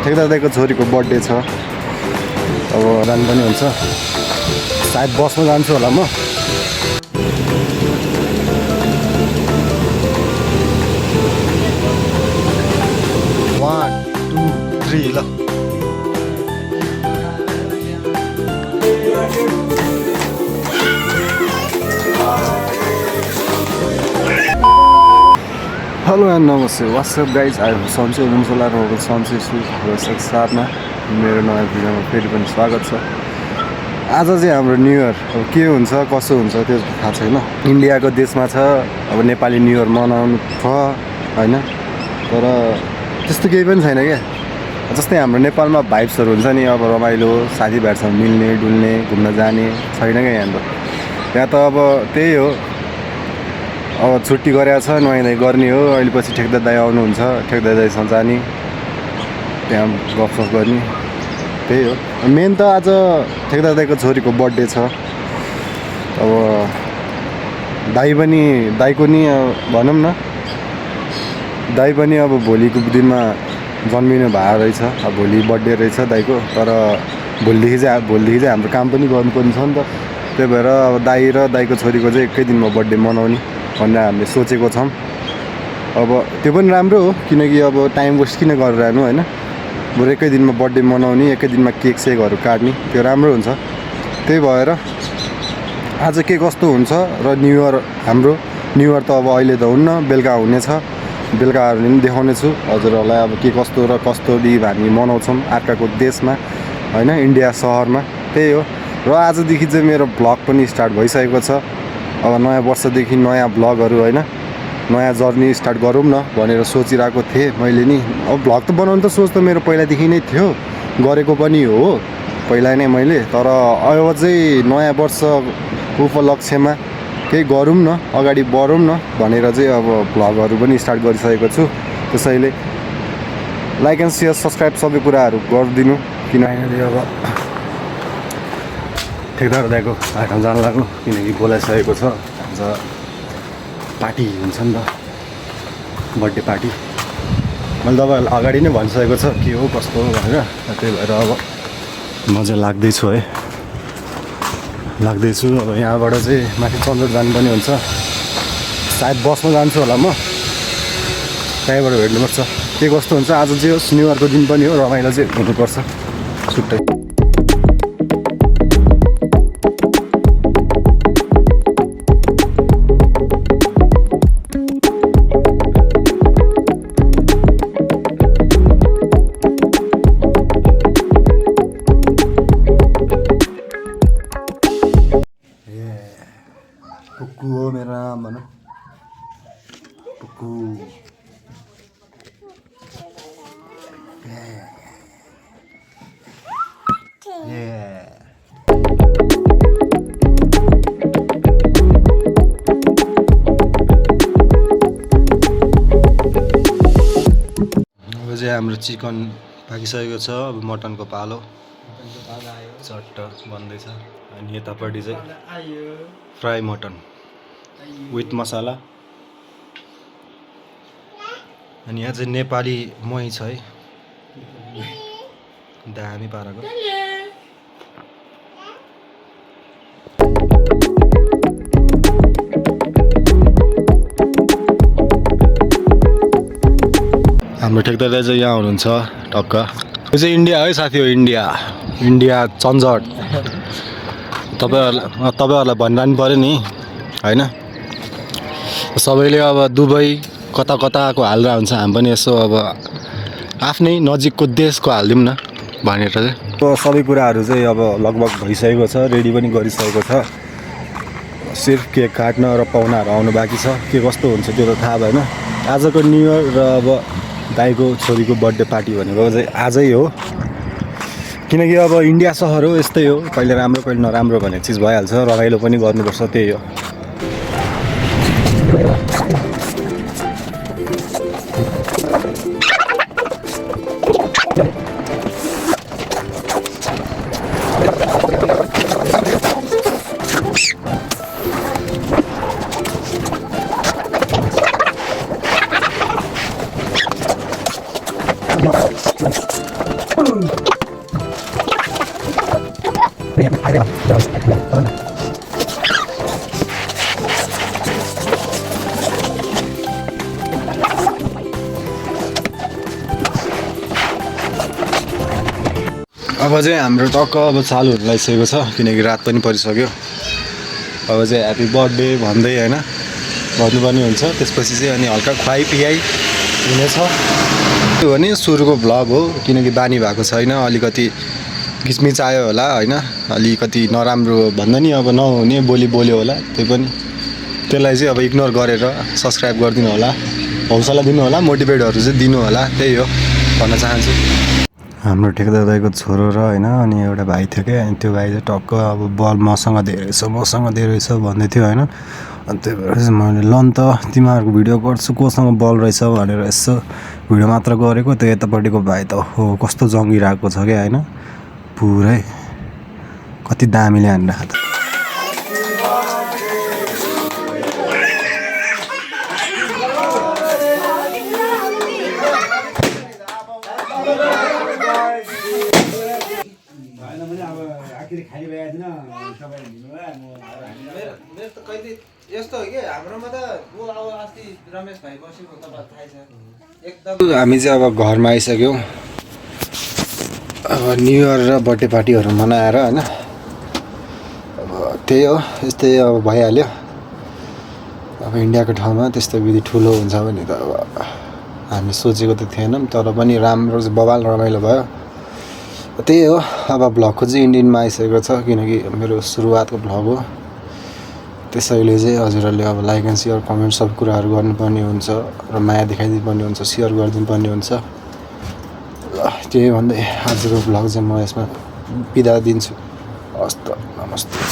ठेकदार दाइको छोरीको बर्थडे छ, अब जानु पनि हुन्छ। सायद बसमा जान्छु होला म। वान टू थ्री ल। हेलो एन्ड नमस्ते, वाट्सएप गाइज। आयो सन्चै हुनुहुन्छ होला र सन्चै छु र साथमा मेरो नयाँ भिडियोमा फेरि पनि स्वागत छ। आज चाहिँ हाम्रो न्यु इयर अब के हुन्छ कसो हुन्छ त्यो थाहा छैन। इन्डियाको देशमा छ, अब नेपाली न्यु इयर मनाउनु छ होइन, तर त्यस्तो केही पनि छैन क्या। जस्तै हाम्रो नेपालमा भाइब्सहरू हुन्छ नि, अब रमाइलो साथीभाइहरूसँग मिल्ने डुल्ने घुम्न जाने छैन क्या यहाँ त। यहाँ त अब त्यही हो, अब छुट्टी गरेको छ नुहाइ धुवाइ गर्ने हो। अहिले पछि ठेकदार दाइ आउनुहुन्छ, ठेकदार दाइसँग जाने, त्यहाँ गफसफ गर्ने, त्यही हो। मेन त आज ठेकदार दाइको छोरीको बर्थडे छ। अब दाइको नि भनौँ न, दाइ पनि अब भोलिको दिनमा जन्मिनु भएको रहेछ। अब भोलि बर्थडे रहेछ दाइको, तर भोलिदेखि चाहिँ हाम्रो काम पनि गर्नुपर्ने छ नि त। त्यही भएर अब दाइ र दाइको छोरीको चाहिँ एकै दिनमा बर्थडे मनाउने भनेर हामीले सोचेको छौँ। अब त्यो पनि राम्रो हो, किनकि अब टाइम वेस्ट किन गरिरहनु होइन। बरु एकै दिनमा बर्थडे मनाउने, एकै दिनमा केक सेकहरू काट्ने, त्यो राम्रो हुन्छ। त्यही भएर आज के कस्तो हुन्छ र न्यु इयर हाम्रो न्यु इयर त अब अहिले त हुन्न, बेलुका हुनेछ। बेलुकाहरूले पनि देखाउने छु हजुरहरूलाई अब के कस्तो र कस्तोरी हामी मनाउँछौँ अर्काको देशमा होइन, इन्डिया सहरमा। त्यही हो। र आजदेखि चाहिँ मेरो भ्लग पनि स्टार्ट भइसकेको छ। अब नयाँ वर्षदेखि नयाँ भ्लगहरू होइन, नयाँ जर्नी स्टार्ट गरौँ न भनेर सोचिरहेको थिएँ मैले नि। अब भ्लग त बनाउनु त सोच त मेरो पहिलादेखि नै थियो, गरेको पनि हो पहिला नै मैले, तर अब चाहिँ नयाँ वर्ष उपलक्ष्यमा केही गरौँ न, अगाडि बढौँ न भनेर चाहिँ अब भ्लगहरू पनि स्टार्ट गरिसकेको छु। त्यसैले लाइक एन्ड सेयर सब्सक्राइब सबै कुराहरू गरिदिनु, किनभने अब ठेकदार दाइको आइटम जान लाग्नु, किनकि बोलाइसकेको छ। आज पार्टी हुन्छ नि त, बर्थडे पार्टी। मैले तपाईँहरूलाई अगाडि नै भनिसकेको छ के हो कस्तो हो भनेर। त्यही भएर अब म चाहिँ लाग्दैछु है, लाग्दैछु। अब यहाँबाट चाहिँ माथि चन्द्र जानु पनि हुन्छ। सायद बसमा जान्छु होला म, त्यहीँबाट भेट्नुपर्छ। के कस्तो हुन्छ आज चाहिँ होस्, न्यु इयरको दिन पनि हो, रमाइलो चाहिँ हुनुपर्छ छुट्टै। पुक्कु हो मेरो नाम भनौँ, पुक्कु। अब चाहिँ हाम्रो चिकन पाकिसकेको छ। अब मटनको पालो चट्ट बन्दैछ। अनि यतापट्टि चाहिँ फ्राई मटन विथ मसाला। अनि यहाँ चाहिँ नेपाली मही छ है, दामी पाराको। हाम्रो ठेकदार दाइ चाहिँ यहाँ हुनुहुन्छ टक्क। यो चाहिँ इन्डिया है साथी हो, इन्डिया चन्जट। तपाईँहरूलाई भनिरहनु पऱ्यो नि होइन। सबैले अब दुबई कता कताको हालेर हुन्छ, हामी पनि यसो अब आफ्नै नजिकको देशको हालिदिउँ न भनेर चाहिँ। सबै कुराहरू चाहिँ अब लगभग भइसकेको छ, रेडी पनि गरिसकेको छ। सिर्फ केक काट्न र पाहुनाहरू आउनु बाँकी छ। के कस्तो हुन्छ त्यो त थाहा भएन। आजको न्यु इयर र अब दाइको छोरीको बर्थडे पार्टी भनेको चाहिँ आजै हो, किनकि अब इन्डिया सहर हो, यस्तै हो। कहिले राम्रो कहिले नराम्रो भन्ने चिज भइहाल्छ, रमाइलो पनि गर्नुपर्छ, त्यही हो। अब चाहिँ हाम्रो टक्क अब चालु हुन लागिसकेको छ किनकि रात पनि परिसक्यो। अब चाहिँ ह्याप्पी बर्थडे भन्दै होइन भन्नुपर्ने हुन्छ। त्यसपछि चाहिँ अनि हल्का खुवाइ पियाइ हुनेछ। त्यो भने सुरुको भ्लग हो किनकि बानी भएको छैन। अलिकति किचमिच आयो होला होइन, अलिकति नराम्रो भन्दा नि अब नहुने बोली बोल्यो होला। त्यही पनि त्यसलाई चाहिँ अब इग्नोर गरेर सब्सक्राइब गरिदिनु होला, हौसला दिनु होला, मोटिभेटहरू चाहिँ दिनु होला। त्यही हो भन्न चाहन्छु। हाम्रो ठेकेदार दाइको छोरो र होइन अनि एउटा भाइ थियो क्या, अनि त्यो भाइ चाहिँ टक्क अब बल मसँग धेरै रहेछ भन्दै थियो होइन। अनि त्यही भएर चाहिँ मैले ल नि त तिमीहरूको भिडियो गर्छु कोसँग बल रहेछ भनेर यसो भिडियो मात्र गरेको। त्यो यतापट्टिको भाइ त हो कस्तो जङ्गिरहेको छ क्या होइन, पुरै कति दामीले हानिरहेको छ। यस्तो हो कि हाम्रोमा त वो अब अस्ति रमेश भाइ बसेको तपाईँ थाहै छ एकदम। हामी चाहिँ अब घरमा आइसक्यौँ। अब न्यु इयर र बर्थडे पार्टीहरू मनाएर होइन, अब त्यही हो यस्तै अब भइहाल्यो। अब इन्डियाको ठाउँमा त्यस्तो विधि ठुलो हुन्छ भने त अब हामी सोचेको त थिएनौँ, तर पनि राम्रो बवाल रमाइलो भयो। त्यही हो अब भ्लगको चाहिँ इन्डियनमा आइसकेको छ किनकि मेरो सुरुवातको भ्लग हो। त्यसैले चाहिँ हजुरहरूले अब लाइक एन्ड सेयर कमेन्ट सब कुराहरू गर्नुपर्ने हुन्छ र माया देखाइदिनु पर्ने हुन्छ, सेयर गरिदिनु पर्ने हुन्छ। ल त्यही भन्दै आजको भ्लग चाहिँ म यसमा बिदा दिन्छु। हस् त, नमस्ते।